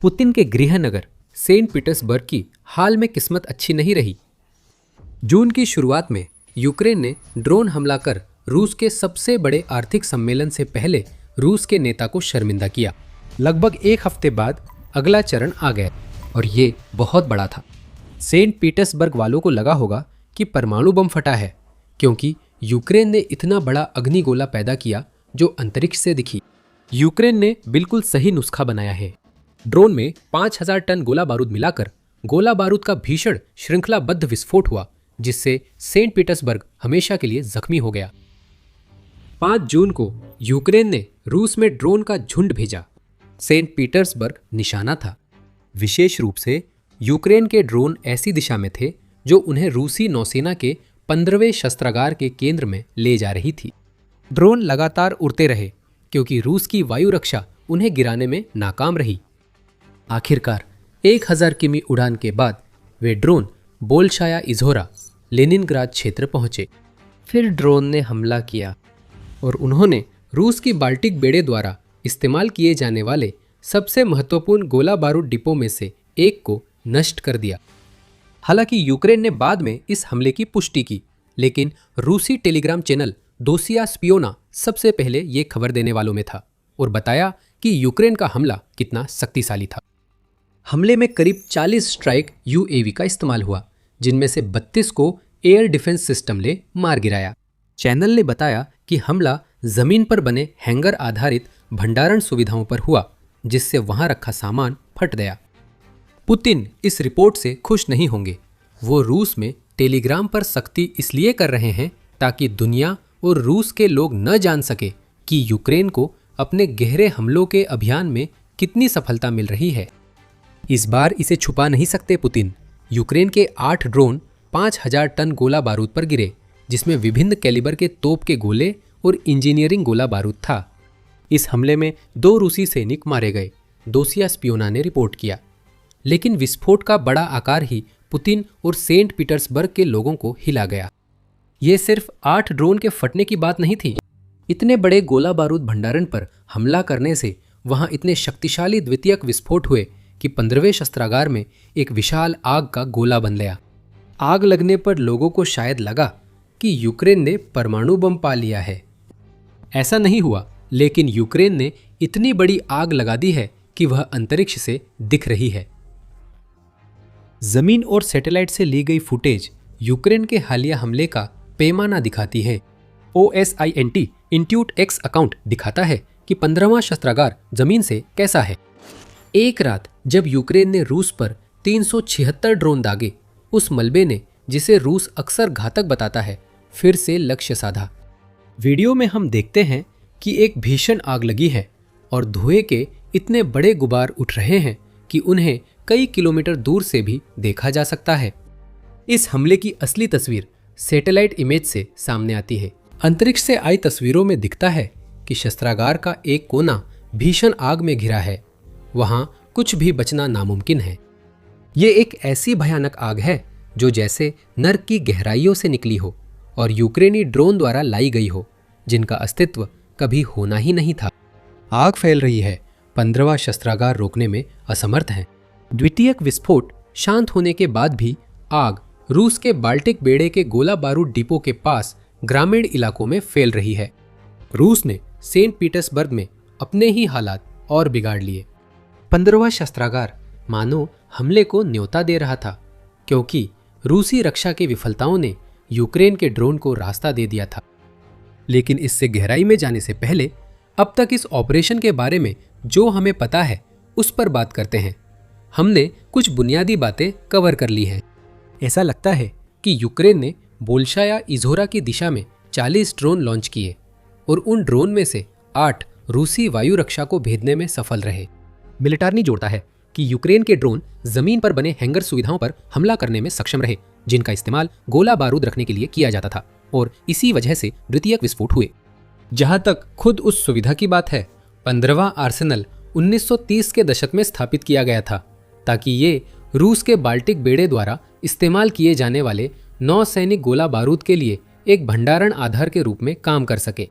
Putin के गृहनगर Saint Petersburg की हाल में किस्मत अच्छी नहीं रही। जून की शुरुआत में यूक्रेन ने ड्रोन हमला कर रूस के सबसे बड़े आर्थिक सम्मेलन से पहले रूस के नेता को शर्मिंदा किया। लगभग एक हफ्ते बाद अगला चरण आ गया और ये बहुत बड़ा था। सेंट पीटर्सबर्ग वालों को लगा होगा कि परमाणु बम फटा है, क्योंकि यूक्रेन ने इतना बड़ा अग्निगोला पैदा किया जो अंतरिक्ष से दिखी। यूक्रेन ने बिल्कुल सही नुस्खा बनाया है। ड्रोन में 5000 टन गोला बारूद मिलाकर गोला बारूद का भीषण श्रृंखलाबद्ध विस्फोट हुआ, जिससे सेंट पीटर्सबर्ग हमेशा के लिए जख्मी हो गया। 5 जून को यूक्रेन ने रूस में ड्रोन का झुंड भेजा। सेंट पीटर्सबर्ग निशाना था। विशेष रूप से यूक्रेन के ड्रोन ऐसी दिशा में थे जो उन्हें रूसी नौसेना के 15वें शस्त्रागार के केंद्र में ले जा रही थी। ड्रोन लगातार उड़ते रहे क्योंकि रूस की वायु रक्षा उन्हें गिराने में नाकाम रही। आखिरकार 1000 किमी उड़ान के बाद वे ड्रोन बोल्शाया इज़ोरा लेनिनग्राद क्षेत्र पहुंचे। फिर ड्रोन ने हमला किया और उन्होंने रूस की बाल्टिक बेड़े द्वारा इस्तेमाल किए जाने वाले सबसे महत्वपूर्ण गोला बारूद डिपो में से एक को नष्ट कर दिया। हालांकि यूक्रेन ने बाद में इस हमले की पुष्टि की, लेकिन रूसी टेलीग्राम चैनल दोसिया स्पियोना सबसे पहले ये खबर देने वालों में था और बताया कि यूक्रेन का हमला कितना शक्तिशाली था। हमले में करीब 40 स्ट्राइक यूएवी का इस्तेमाल हुआ, जिनमें से 32 को एयर डिफेंस सिस्टम ने मार गिराया। चैनल ने बताया कि हमला जमीन पर बने हैंगर आधारित भंडारण सुविधाओं पर हुआ, जिससे वहां रखा सामान फट गया। पुतिन इस रिपोर्ट से खुश नहीं होंगे। वो रूस में टेलीग्राम पर सख्ती इसलिए कर रहे हैं ताकि दुनिया और रूस के लोग न जान सके कि यूक्रेन को अपने गहरे हमलों के अभियान में कितनी सफलता मिल रही है। इस बार इसे छुपा नहीं सकते पुतिन। यूक्रेन के 8 ड्रोन 5000 टन गोला बारूद पर गिरे, जिसमें विभिन्न कैलिबर के तोप के गोले और इंजीनियरिंग गोला बारूद था। इस हमले में 2 रूसी सैनिक मारे गए, दोसिया स्पियोना ने रिपोर्ट किया। लेकिन विस्फोट का बड़ा आकार ही पुतिन और सेंट पीटर्सबर्ग के लोगों को हिला गया। ये सिर्फ 8 ड्रोन के फटने की बात नहीं थी। इतने बड़े गोला बारूद भंडारण पर हमला करने से वहां इतने शक्तिशाली द्वितीयक विस्फोट हुए कि 15वें शस्त्रागार में एक विशाल आग का गोला बन गया। आग लगने पर लोगों को शायद लगा कि यूक्रेन ने परमाणु बम पा लिया है। ऐसा नहीं हुआ, लेकिन यूक्रेन ने इतनी बड़ी आग लगा दी है कि वह अंतरिक्ष से दिख रही है। जमीन और सैटेलाइट से ली गई फुटेज यूक्रेन के हालिया हमले का पैमाना दिखाती है। OSINT इंट्यूट एक्स अकाउंट दिखाता है कि 15वां शस्त्रागार जमीन से कैसा है। एक रात जब यूक्रेन ने रूस पर 376 ड्रोन दागे, उस मलबे ने, जिसे रूस अक्सर घातक बताता है, फिर से लक्ष्य साधा। वीडियो में हम देखते हैं कि एक भीषण आग लगी है और धुएं के इतने बड़े गुबार उठ रहे हैं कि उन्हें कई किलोमीटर दूर से भी देखा जा सकता है। इस हमले की असली तस्वीर सैटेलाइट इमेज से सामने आती है। अंतरिक्ष से आई तस्वीरों में दिखता है कि शस्त्रागार का एक कोना भीषण आग में घिरा है। वहां कुछ भी बचना नामुमकिन है। ये एक ऐसी भयानक आग है जो जैसे नर्क की गहराइयों से निकली हो और यूक्रेनी ड्रोन द्वारा लाई गई हो, जिनका अस्तित्व कभी होना ही नहीं था। आग फैल रही है। 15वां शस्त्रागार रोकने में असमर्थ है। द्वितीयक विस्फोट शांत होने के बाद भी आग रूस के बाल्टिक बेड़े के गोला बारूद डिपो के पास ग्रामीण इलाकों में फैल रही है। रूस ने सेंट पीटर्सबर्ग में अपने ही हालात और बिगाड़ लिए। 15वां शस्त्रागार मानो हमले को न्योता दे रहा था, क्योंकि रूसी रक्षा की विफलताओं ने यूक्रेन के ड्रोन को रास्ता दे दिया था। लेकिन इससे गहराई में जाने से पहले अब तक इस ऑपरेशन के बारे में जो हमें पता है उस पर बात करते हैं। हमने कुछ बुनियादी बातें कवर कर ली हैं। ऐसा लगता है कि यूक्रेन ने बोल्शाया इज़ोरा की दिशा में 40 ड्रोन लॉन्च किए और उन ड्रोन में से 8 रूसी वायु रक्षा को भेदने में सफल रहे। मिलिटारनी जोड़ता है कि यूक्रेन के ड्रोन जमीन पर बने हैंगर सुविधाओं पर हमला करने में सक्षम रहे, जिनका इस्तेमाल गोला बारूद रखने के लिए किया जाता था, और इसी वजह से द्वितीयक विस्फोट हुए। जहां तक खुद उस सुविधा की बात है, 15वां आर्सेनल 1930 के दशक में स्थापित किया गया था ताकि ये रूस के बाल्टिक बेड़े द्वारा इस्तेमाल किए जाने वाले नौसैनिक गोला बारूद के लिए एक भंडारण आधार के रूप में काम कर सके।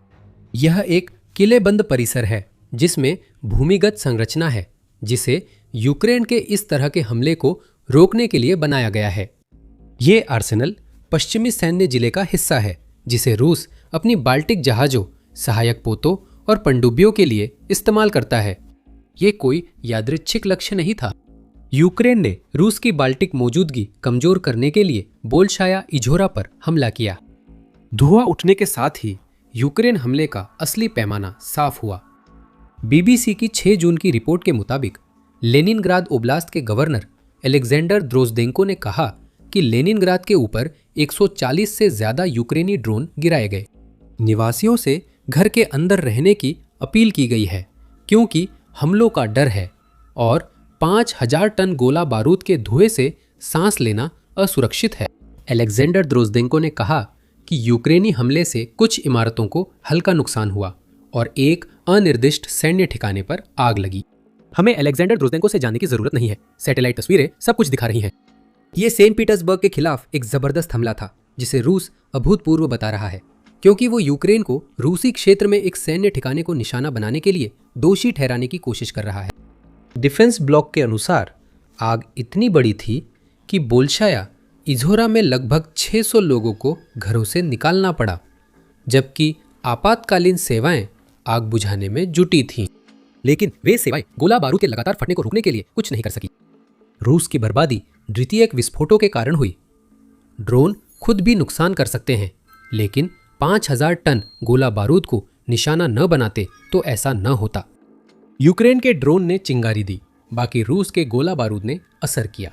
यह एक किलेबंद परिसर है जिसमें भूमिगत संरचना है, जिसे यूक्रेन के इस तरह के हमले को रोकने के लिए बनाया गया है। ये आर्सेनल पश्चिमी सैन्य जिले का हिस्सा है जिसे रूस अपनी बाल्टिक जहाजों, सहायक पोतों और पनडुब्बियों के लिए इस्तेमाल करता है। ये कोई यादृच्छिक लक्ष्य नहीं था। यूक्रेन ने रूस की बाल्टिक मौजूदगी कमजोर करने के लिए बोल्शाया इझोरा पर हमला किया। धुआं उठने के साथ ही यूक्रेन हमले का असली पैमाना साफ हुआ। बीबीसी की 6 जून की रिपोर्ट के मुताबिक लेनिनग्राद ओब्लास्ट के गवर्नर अलेक्जेंडर द्रोजदेंको ने कहा कि लेनिनग्राद के ऊपर 140 से ज्यादा यूक्रेनी ड्रोन गिराए गए। निवासियों से घर के अंदर रहने की अपील की गई है क्योंकि हमलों का डर है और 5000 टन गोला बारूद के धुएं से सांस लेना असुरक्षित है। अलेक्जेंडर द्रोजदेंको ने कहा कि यूक्रेनी हमले से कुछ इमारतों को हल्का नुकसान हुआ और एक अनिर्दिष्ट सैन्य ठिकाने पर आग लगी। हमें अलेक्जेंडर द्रोजदेंको से जानने की जरूरत नहीं है, सैटेलाइट तस्वीरें सब कुछ दिखा रही हैं। ये सेंट पीटर्सबर्ग के खिलाफ एक जबरदस्त हमला था जिसे रूस अभूतपूर्व बता रहा है क्योंकि वो यूक्रेन को रूसी क्षेत्र में एक सैन्य ठिकाने को निशाना बनाने के लिए दोषी ठहराने की कोशिश कर रहा है। डिफेंस ब्लॉक के अनुसार आग इतनी बड़ी थी कि बोल्शाया इझोरा में लगभग 600 लोगों को घरों से निकालना पड़ा, जबकि आपातकालीन सेवाएं आग बुझाने में जुटी थीं। लेकिन वे सेवाएं गोला बारूद के लगातार फटने को रोकने के लिए कुछ नहीं कर सकी। रूस की बर्बादी द्वितीयक विस्फोटों के कारण हुई। ड्रोन खुद भी नुकसान कर सकते हैं, लेकिन 5000 टन गोला बारूद को निशाना न बनाते तो ऐसा न होता। यूक्रेन के ड्रोन ने चिंगारी दी, बाकी रूस के गोला बारूद ने असर किया।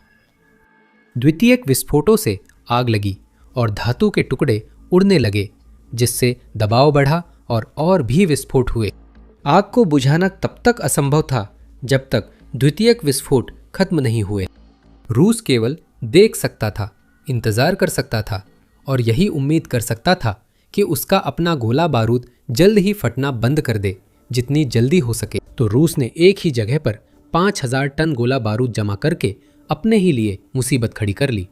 द्वितीयक विस्फोटों से आग लगी और धातु के टुकड़े उड़ने लगे, जिससे दबाव बढ़ा और भी विस्फोट हुए। आग को बुझाना तब तक असंभव था जब तक द्वितीयक विस्फोट खत्म नहीं हुए। रूस केवल देख सकता था, इंतजार कर सकता था और यही उम्मीद कर सकता था कि उसका अपना गोला बारूद जल्द ही फटना बंद कर दे, जितनी जल्दी हो सके। तो रूस ने एक ही जगह पर 5000 टन गोला बारूद जमा करके अपने ही लिए मुसीबत खड़ी कर ली।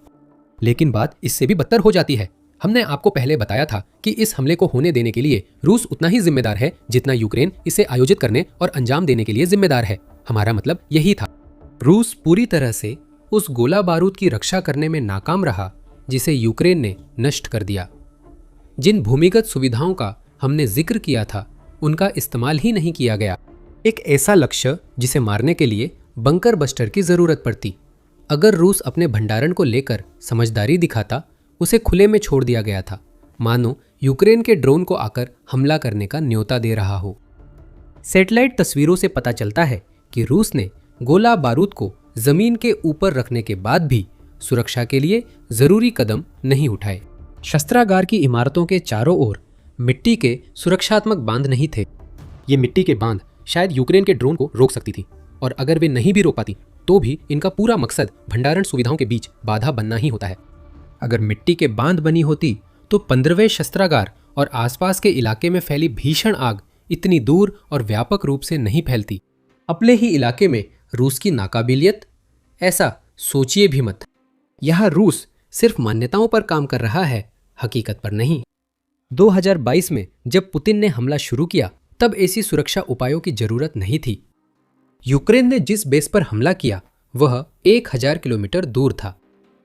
लेकिन बात इससे भी बदतर हो जाती है। हमने आपको पहले बताया था कि इस हमले को होने देने के लिए रूस उतना ही जिम्मेदार है जितना यूक्रेन इसे आयोजित करने और अंजाम देने के लिए जिम्मेदार है। हमारा मतलब यही था। रूस पूरी तरह से उस गोला बारूद की रक्षा करने में नाकाम रहा जिसे यूक्रेन ने नष्ट कर दिया। जिन भूमिगत सुविधाओं का हमने जिक्र किया था उनका इस्तेमाल ही नहीं किया गया। एक ऐसा लक्ष्य जिसे मारने के लिए बंकर बस्टर की जरूरत पड़ती। अगर रूस अपने भंडारण को लेकर समझदारी दिखाता, उसे खुले में छोड़ दिया गया था, मानो यूक्रेन के ड्रोन को आकर हमला करने का न्योता दे रहा हो। सैटेलाइट तस्वीरों से पता चलता है कि रूस ने गोला बारूद को जमीन के ऊपर रखने के बाद भी सुरक्षा के लिए जरूरी कदम नहीं उठाए। शस्त्रागार की इमारतों के चारों ओर मिट्टी के सुरक्षात्मक बांध नहीं थे। ये मिट्टी के बांध शायद यूक्रेन के ड्रोन को रोक सकती थी, और अगर वे नहीं भी रोक पाती तो भी इनका पूरा मकसद भंडारण सुविधाओं के बीच बाधा बनना ही होता है। अगर मिट्टी के बांध बनी होती तो 15वें शस्त्रागार और आसपास के इलाके में फैली भीषण आग इतनी दूर और व्यापक रूप से नहीं फैलती। अपने ही इलाके में रूस की नाकाबिलियत, ऐसा सोचिए भी मत। यह रूस सिर्फ मान्यताओं पर काम कर रहा है, हकीकत पर नहीं। 2022 में जब पुतिन ने हमला शुरू किया तब ऐसी सुरक्षा उपायों की जरूरत नहीं थी। यूक्रेन ने जिस बेस पर हमला किया वह 1000 किलोमीटर दूर था।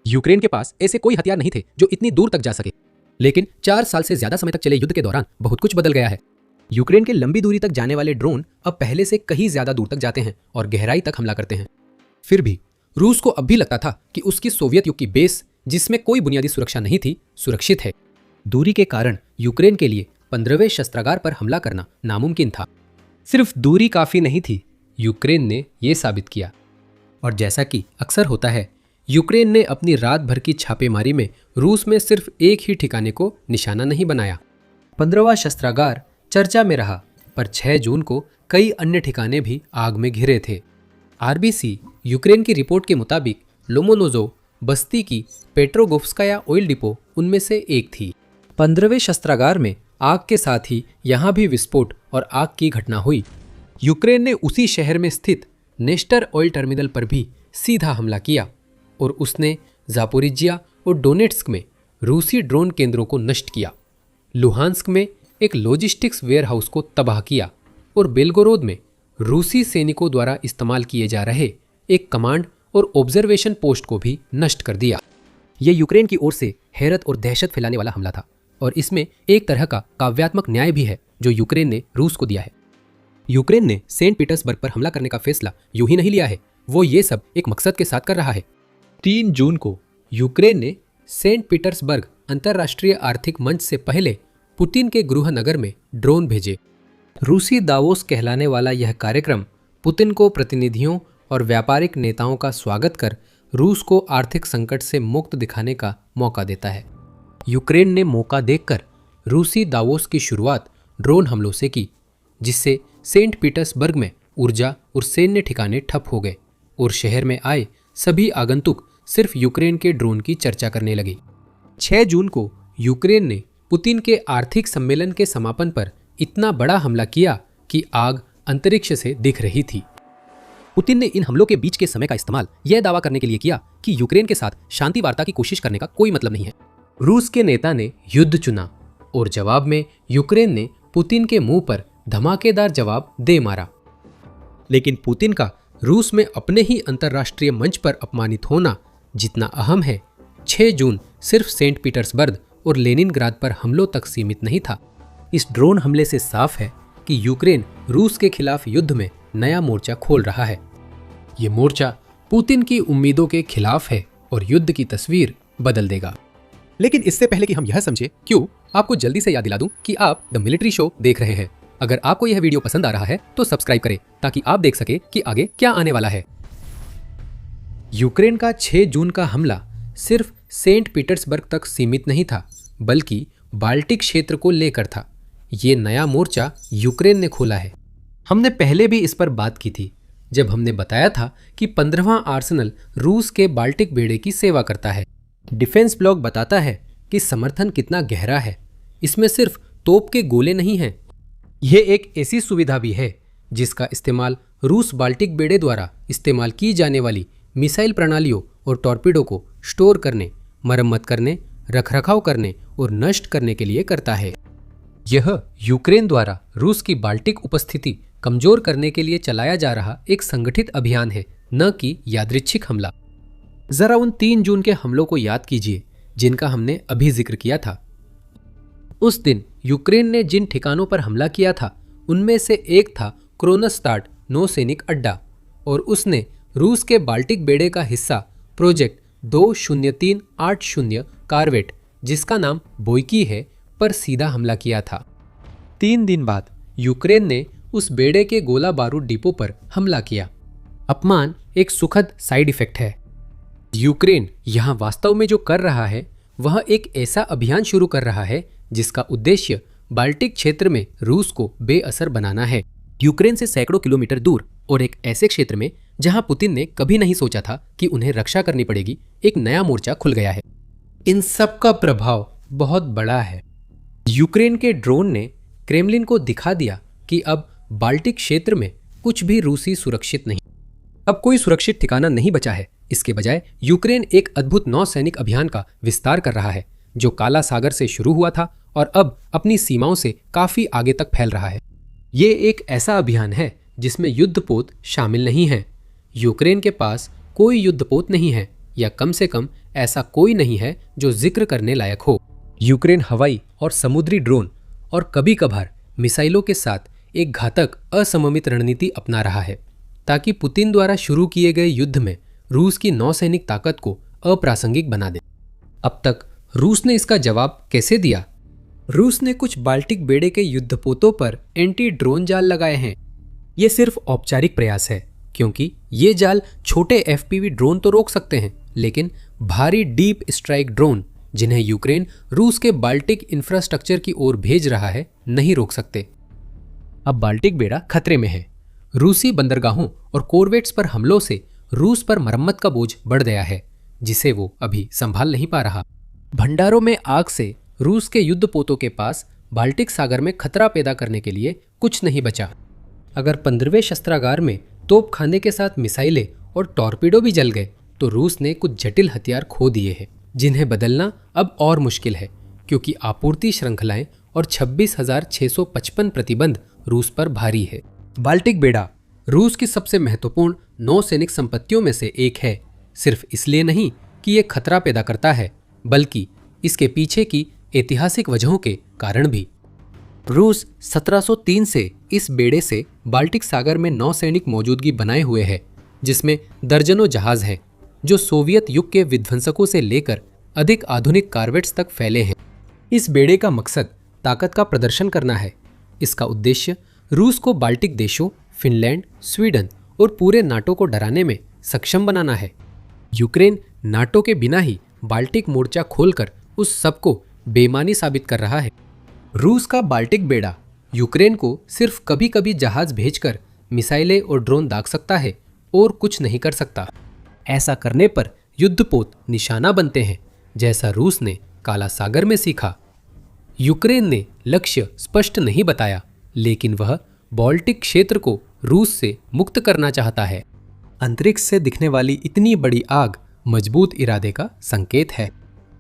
यूक्रेन के पास ऐसे कोई हथियार नहीं थे जो इतनी दूर तक जा सके। लेकिन 4 साल से ज्यादा समय तक चले युद्ध के दौरान बहुत कुछ बदल गया है। यूक्रेन के लंबी दूरी तक जाने वाले ड्रोन अब पहले से कहीं ज्यादा दूर तक जाते हैं और गहराई तक हमला करते हैं। फिर भी रूस को अब भी लगता था कि उसकी सोवियत युग की बेस, जिसमें कोई बुनियादी सुरक्षा नहीं थी, सुरक्षित है। दूरी के कारण यूक्रेन के लिए 15वें शस्त्रागार पर हमला करना नामुमकिन था। सिर्फ दूरी काफी नहीं थी, यूक्रेन ने यह साबित किया। और जैसा कि अक्सर होता है, यूक्रेन ने अपनी रात भर की छापेमारी में रूस में सिर्फ एक ही ठिकाने को निशाना नहीं बनाया। 15वां शस्त्रागार चर्चा में रहा, पर 6 जून को कई अन्य ठिकाने भी आग में घिरे थे। आरबीसी यूक्रेन की रिपोर्ट के मुताबिक लोमोनोजो बस्ती की पेट्रोगोव्स्काया ऑयल डिपो उनमें से एक थी। 15वें शस्त्रागार में आग के साथ ही यहाँ भी विस्फोट और आग की घटना हुई। यूक्रेन ने उसी शहर में स्थित नेस्टर ऑयल टर्मिनल पर भी सीधा हमला किया और उसने जापोरिजिया और डोनेट्स्क में रूसी ड्रोन केंद्रों को नष्ट किया। लुहांस्क में एक लॉजिस्टिक्स वेयरहाउस को तबाह किया और बेलगोरोद में रूसी सैनिकों द्वारा इस्तेमाल किए जा रहे एक कमांड और ऑब्जर्वेशन पोस्ट को भी नष्ट कर दिया। यह यूक्रेन की ओर से हैरत और दहशत फैलाने वाला हमला था और इसमें एक तरह का काव्यात्मक न्याय भी है जो यूक्रेन ने रूस को दिया है। यूक्रेन ने सेंट पीटर्सबर्ग पर हमला करने का फैसला यूं ही नहीं लिया है, वो ये सब एक मकसद के साथ कर रहा है। 3 जून को यूक्रेन ने सेंट पीटर्सबर्ग अंतर्राष्ट्रीय आर्थिक मंच से पहले पुतिन के गृह नगर में ड्रोन भेजे। रूसी दावोस कहलाने वाला यह कार्यक्रम पुतिन को प्रतिनिधियों और व्यापारिक नेताओं का स्वागत कर रूस को आर्थिक संकट से मुक्त दिखाने का मौका देता है। यूक्रेन ने मौका देखकर रूसी दावोस की शुरुआत ड्रोन हमलों से की, जिससे सेंट पीटर्सबर्ग में ऊर्जा और सैन्य ठिकाने ठप हो गए और शहर में आए सभी आगंतुक सिर्फ यूक्रेन के ड्रोन की चर्चा करने लगे। 6 जून को यूक्रेन ने पुतिन के आर्थिक सम्मेलन के समापन पर इतना बड़ा हमला किया कि आग अंतरिक्ष से दिख रही थी। पुतिन ने इन हमलों के बीच के समय का इस्तेमाल यह दावा करने के लिए किया कि यूक्रेन के साथ शांति वार्ता की कोशिश करने का कोई मतलब नहीं है। रूस के नेता ने युद्ध चुना और जवाब में यूक्रेन ने पुतिन के मुंह पर धमाकेदार जवाब दे मारा। लेकिन पुतिन का रूस में अपने ही अंतर्राष्ट्रीय मंच पर अपमानित होना जितना अहम है, 6 जून सिर्फ सेंट पीटर्सबर्ग और लेनिनग्राद पर हमलों तक सीमित नहीं था। इस ड्रोन हमले से साफ है कि यूक्रेन रूस के खिलाफ युद्ध में नया मोर्चा खोल रहा है। ये मोर्चा पुतिन की उम्मीदों के खिलाफ है और युद्ध की तस्वीर बदल देगा। लेकिन इससे पहले कि हम यह समझे क्यों, आपको जल्दी से याद दिला दूं कि आप द मिलिट्री शो देख रहे हैं। अगर आपको यह वीडियो पसंद आ रहा है तो सब्सक्राइब करें ताकि आप देख सके कि आगे क्या आने वाला है। यूक्रेन का 6 जून का हमला सिर्फ सेंट पीटर्सबर्ग तक सीमित नहीं था, बल्कि बाल्टिक क्षेत्र को लेकर था। ये नया मोर्चा यूक्रेन ने खोला है। हमने पहले भी इस पर बात की थी जब हमने बताया था कि 15वां आर्सेनल रूस के बाल्टिक बेड़े की सेवा करता है। डिफेंस ब्लॉग बताता है कि समर्थन कितना गहरा है। इसमें सिर्फ तोप के गोले नहीं हैं, यह एक ऐसी सुविधा भी है जिसका इस्तेमाल रूस बाल्टिक बेड़े द्वारा इस्तेमाल की जाने वाली मिसाइल प्रणालियों और टॉर्पीडो को स्टोर करने, मरम्मत करने, रखरखाव करने और नष्ट करने के लिए करता है। यह यूक्रेन द्वारा रूस की बाल्टिक उपस्थिति कमजोर करने के लिए चलाया जा रहा एक संगठित अभियान है, न कि यादृच्छिक हमला। जरा उन 3 जून के हमलों को याद कीजिए जिनका हमने अभी जिक्र किया था। उस दिन यूक्रेन ने जिन ठिकानों पर हमला किया था उनमें से एक था क्रोनस्टाड नौसैनिक अड्डा, और उसने रूस के बाल्टिक बेड़े का हिस्सा प्रोजेक्ट 20380 कार्वेट, जिसका नाम बोइकी है, पर सीधा हमला किया था। 3 दिन बाद यूक्रेन ने उस बेड़े के गोला बारूद डिपो पर हमला किया। अपमान एक सुखद साइड इफेक्ट है। यूक्रेन यहाँ वास्तव में जो कर रहा है वह एक ऐसा अभियान शुरू कर रहा है जिसका उद्देश्य बाल्टिक क्षेत्र में रूस को बेअसर बनाना है। यूक्रेन से सैकड़ों किलोमीटर दूर और एक ऐसे क्षेत्र में जहां पुतिन ने कभी नहीं सोचा था कि उन्हें रक्षा करनी पड़ेगी, एक नया मोर्चा खुल गया है। इन सब का प्रभाव बहुत बड़ा है। यूक्रेन के ड्रोन ने क्रेमलिन को दिखा दिया कि अब बाल्टिक क्षेत्र में कुछ भी रूसी सुरक्षित नहीं। अब कोई सुरक्षित ठिकाना नहीं बचा है। इसके बजाय यूक्रेन एक अद्भुत नौसैनिक अभियान का विस्तार कर रहा है जो काला सागर से शुरू हुआ था और अब अपनी सीमाओं से काफी आगे तक फैल रहा है। ये एक ऐसा अभियान है जिसमें युद्धपोत शामिल नहीं है। यूक्रेन के पास कोई युद्धपोत नहीं है, या कम से कम ऐसा कोई नहीं है जो जिक्र करने लायक हो। यूक्रेन हवाई और समुद्री ड्रोन और कभी कभार मिसाइलों के साथ एक घातक असममित रणनीति अपना रहा है ताकि पुतिन द्वारा शुरू किए गए युद्ध में रूस की नौसैनिक ताकत को अप्रासंगिक बना दे। अब तक रूस ने इसका जवाब कैसे दिया? रूस ने कुछ बाल्टिक बेड़े के युद्धपोतों पर एंटी ड्रोन जाल लगाए हैं। ये सिर्फ औपचारिक प्रयास है, क्योंकि ये जाल छोटे एफपीवी ड्रोन तो रोक सकते हैं, लेकिन भारी डीप स्ट्राइक ड्रोन जिन्हें यूक्रेन रूस के बाल्टिक इंफ्रास्ट्रक्चर की ओर भेज रहा है, नहीं रोक सकते। अब बाल्टिक बेड़ा खतरे में है। रूसी बंदरगाहों और कोरवेट्स पर हमलों से रूस पर मरम्मत का बोझ बढ़ गया है, जिसे वो अभी संभाल नहीं पा रहा। भंडारों में आग से रूस के युद्धपोतों के पास बाल्टिक सागर में खतरा पैदा करने के लिए कुछ नहीं बचा। अगर 15वें शस्त्रागार में तोपखाने के साथ मिसाइलें और टॉर्पीडो भी जल गए तो रूस ने कुछ जटिल हथियार खो दिए हैं, जिन्हें बदलना अब और मुश्किल है, क्योंकि आपूर्ति श्रृंखलाएं और 26,655 प्रतिबंध रूस पर भारी है। बाल्टिक बेड़ा रूस की सबसे महत्वपूर्ण नौसैनिक संपत्तियों में से एक है, सिर्फ इसलिए नहीं कि ये खतरा पैदा करता है, बल्कि इसके पीछे की ऐतिहासिक वजहों के कारण भी। रूस 1703 से इस बेड़े से बाल्टिक सागर में नौसैनिक मौजूदगी बनाए हुए है, जिसमें दर्जनों जहाज हैं जो सोवियत युग के विध्वंसकों से लेकर अधिक आधुनिक कार्वेट्स तक फैले हैं। इस बेड़े का मकसद ताकत का प्रदर्शन करना है। इसका उद्देश्य रूस को बाल्टिक देशों, फिनलैंड, स्वीडन और पूरे नाटो को डराने में सक्षम बनाना है। यूक्रेन नाटो के बिना ही बाल्टिक मोर्चा खोलकर उस सबको बेईमानी साबित कर रहा है। रूस का बाल्टिक बेड़ा यूक्रेन को सिर्फ कभी कभी जहाज भेजकर मिसाइलें और ड्रोन दाग सकता है और कुछ नहीं कर सकता। ऐसा करने पर युद्धपोत निशाना बनते हैं, जैसा रूस ने काला सागर में सीखा। यूक्रेन ने लक्ष्य स्पष्ट नहीं बताया, लेकिन वह बाल्टिक क्षेत्र को रूस से मुक्त करना चाहता है। अंतरिक्ष से दिखने वाली इतनी बड़ी आग मजबूत इरादे का संकेत है।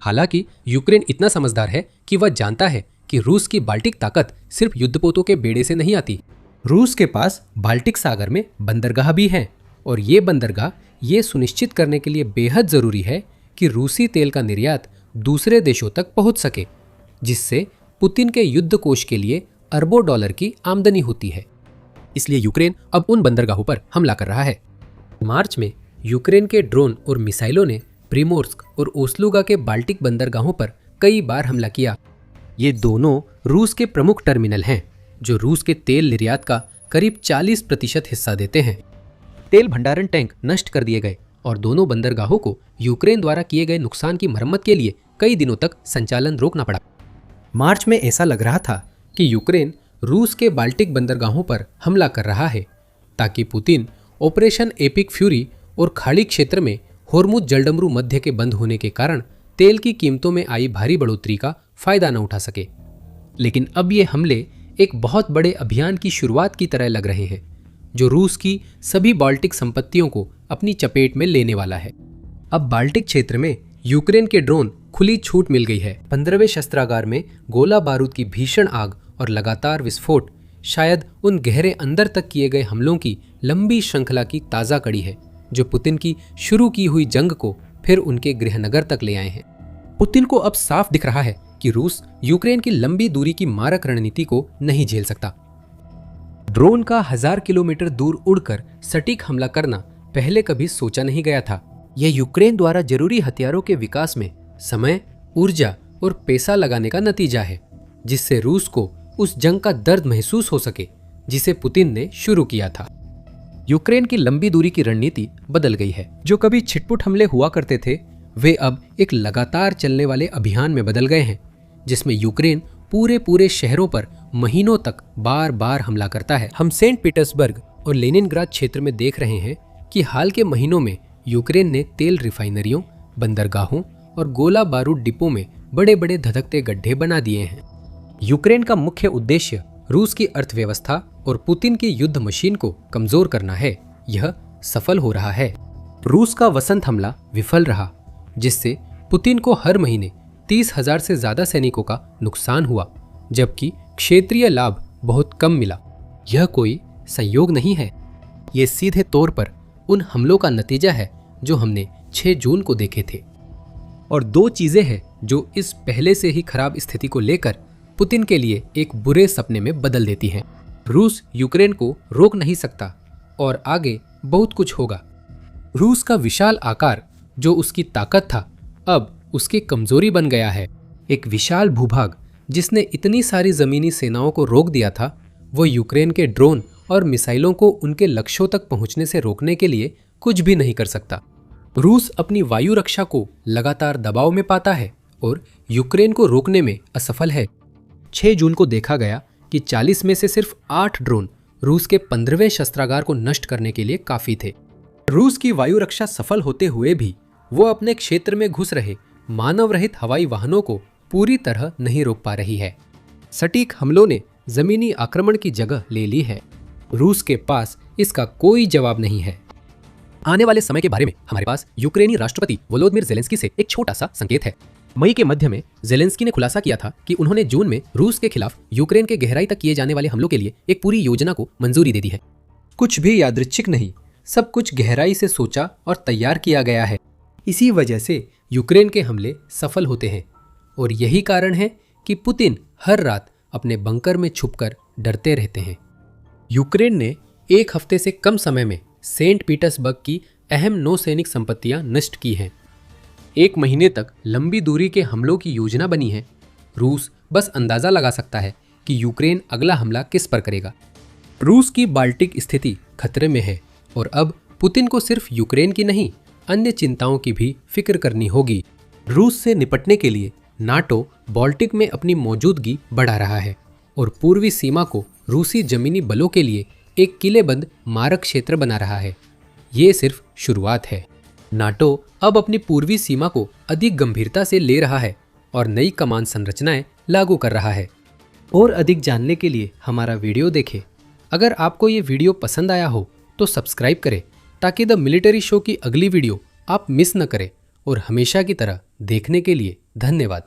हालांकि यूक्रेन इतना समझदार है कि वह जानता है कि रूस की बाल्टिक ताकत सिर्फ युद्धपोतों के बेड़े से नहीं आती। रूस के पास बाल्टिक सागर में बंदरगाह भी हैं, और ये बंदरगाह ये सुनिश्चित करने के लिए बेहद जरूरी है कि रूसी तेल का निर्यात दूसरे देशों तक पहुंच सके, जिससे पुतिन के युद्ध कोष के लिए अरबों डॉलर की आमदनी होती है। इसलिए यूक्रेन अब उन बंदरगाहों पर हमला कर रहा है। मार्च में यूक्रेन के ड्रोन और मिसाइलों ने प्रिमोर्स्क और ओस्लुगा के बाल्टिक बंदरगाहों पर कई बार हमला किया। ये दोनों रूस के प्रमुख टर्मिनल हैं, जो रूस के तेल निर्यात का करीब 40% हिस्सा देते हैं। तेल भंडारण टैंक नष्ट कर दिए गए और दोनों बंदरगाहों को यूक्रेन द्वारा किए गए नुकसान की मरम्मत के लिए कई दिनों तक संचालन रोकना पड़ा। मार्च में ऐसा लग रहा था कि यूक्रेन रूस के बाल्टिक बंदरगाहों पर हमला कर रहा है, ताकि पुतिन ऑपरेशन एपिक फ्यूरी और खाड़ी क्षेत्र में होर्मुज जलडमरू मध्य के बंद होने के कारण तेल की कीमतों में आई भारी बढ़ोतरी का फायदा न उठा सके। लेकिन अब ये हमले एक बहुत बड़े अभियान की शुरुआत की तरह लग रहे हैं, जो रूस की सभी बाल्टिक संपत्तियों को अपनी चपेट में लेने वाला है। अब बाल्टिक क्षेत्र में यूक्रेन के ड्रोन खुली छूट मिल गई है। 15वें शस्त्रागार में गोला बारूद की भीषण आग और लगातार विस्फोट शायद उन गहरे अंदर तक किए गए हमलों की लंबी श्रृंखला की ताज़ा कड़ी है, जो पुतिन की शुरू की हुई जंग को फिर उनके गृहनगर तक ले आए हैं। पुतिन को अब साफ दिख रहा है कि रूस यूक्रेन की लंबी दूरी की मारक रणनीति को नहीं झेल सकता। ड्रोन का 1000 किलोमीटर दूर उड़कर सटीक हमला करना पहले कभी सोचा नहीं गया था। यह यूक्रेन द्वारा जरूरी हथियारों के विकास में समय, ऊर्जा और पैसा लगाने का नतीजा है, जिससे रूस को उस जंग का दर्द महसूस हो सके जिसे पुतिन ने शुरू किया था। यूक्रेन की लंबी दूरी की रणनीति बदल गई है। जो कभी छिटपुट हमले हुआ करते थे, वे अब एक लगातार चलने वाले अभियान में बदल गए हैं, जिसमें यूक्रेन पूरे शहरों पर महीनों तक बार बार हमला करता है। हम सेंट पीटर्सबर्ग और लेनिनग्राद क्षेत्र में देख रहे हैं कि हाल के महीनों में यूक्रेन ने तेल रिफाइनरियों, बंदरगाहों और गोला बारूद डिपो में बड़े बड़े धधकते गड्ढे बना दिए हैं। यूक्रेन का मुख्य उद्देश्य रूस की अर्थव्यवस्था और पुतिन की युद्ध मशीन को कमजोर करना है। यह सफल हो रहा है। रूस का वसंत हमला विफल रहा, जिससे पुतिन को हर महीने 30,000 से ज्यादा सैनिकों का नुकसान हुआ, जबकि क्षेत्रीय लाभ बहुत कम मिला। यह कोई संयोग नहीं है, ये सीधे तौर पर उन हमलों का नतीजा है जो हमने 6 जून को देखे थे। और 2 चीजें हैं जो इस पहले से ही खराब स्थिति को लेकर पुतिन के लिए एक बुरे सपने में बदल देती हैं। रूस यूक्रेन को रोक नहीं सकता और आगे बहुत कुछ होगा। रूस का विशाल आकार, जो उसकी ताकत था, अब उसकी कमजोरी बन गया है। एक विशाल भूभाग जिसने इतनी सारी जमीनी सेनाओं को रोक दिया था, वो यूक्रेन के ड्रोन और मिसाइलों को उनके लक्ष्यों तक पहुंचने से रोकने के लिए कुछ भी नहीं कर सकता। रूस अपनी वायु रक्षा को लगातार दबाव में पाता है और यूक्रेन को रोकने में असफल है। 6 जून को देखा गया कि 40 में से सिर्फ 8 ड्रोन रूस के 15वें शस्त्रागार को नष्ट करने के लिए काफी थे। रूस की वायु रक्षा सफल होते हुए भी वो अपने क्षेत्र में घुस रहे मानव रहित हवाई वाहनों को पूरी तरह नहीं रोक पा रही है। सटीक हमलों ने जमीनी आक्रमण की जगह ले ली है। रूस के पास इसका कोई जवाब नहीं है। आने वाले समय के बारे में हमारे पास यूक्रेनी राष्ट्रपति वोलोदिमीर ज़ेलेंस्की से एक छोटा सा संकेत है। मई के मध्य में ज़ेलेंस्की ने खुलासा किया था कि उन्होंने जून में रूस के खिलाफ यूक्रेन के गहराई तक किए जाने वाले हमलों के लिए एक पूरी योजना को मंजूरी दे दी है। कुछ भी यादृच्छिक नहीं, सब कुछ गहराई से सोचा और तैयार किया गया है। इसी वजह से यूक्रेन के हमले सफल होते हैं और यही कारण है कि पुतिन हर रात अपने बंकर में छुपकर डरते रहते हैं। यूक्रेन ने एक हफ्ते से कम समय में सेंट पीटर्सबर्ग की अहम नौसैनिक संपत्तियां नष्ट की हैं। एक महीने तक लंबी दूरी के हमलों की योजना बनी है। रूस बस अंदाजा लगा सकता है कि यूक्रेन अगला हमला किस पर करेगा। रूस की बाल्टिक स्थिति खतरे में है और अब पुतिन को सिर्फ यूक्रेन की नहीं, अन्य चिंताओं की भी फिक्र करनी होगी। रूस से निपटने के लिए नाटो बाल्टिक में अपनी मौजूदगी बढ़ा रहा है और पूर्वी सीमा को रूसी जमीनी बलों के लिए एक किलेबंद मारक क्षेत्र बना रहा है। ये सिर्फ शुरुआत है। नाटो अब अपनी पूर्वी सीमा को अधिक गंभीरता से ले रहा है और नई कमान संरचनाएं लागू कर रहा है। और अधिक जानने के लिए हमारा वीडियो देखें। अगर आपको ये वीडियो पसंद आया हो तो सब्सक्राइब करें ताकि द मिलिट्री शो की अगली वीडियो आप मिस न करें। और हमेशा की तरह देखने के लिए धन्यवाद।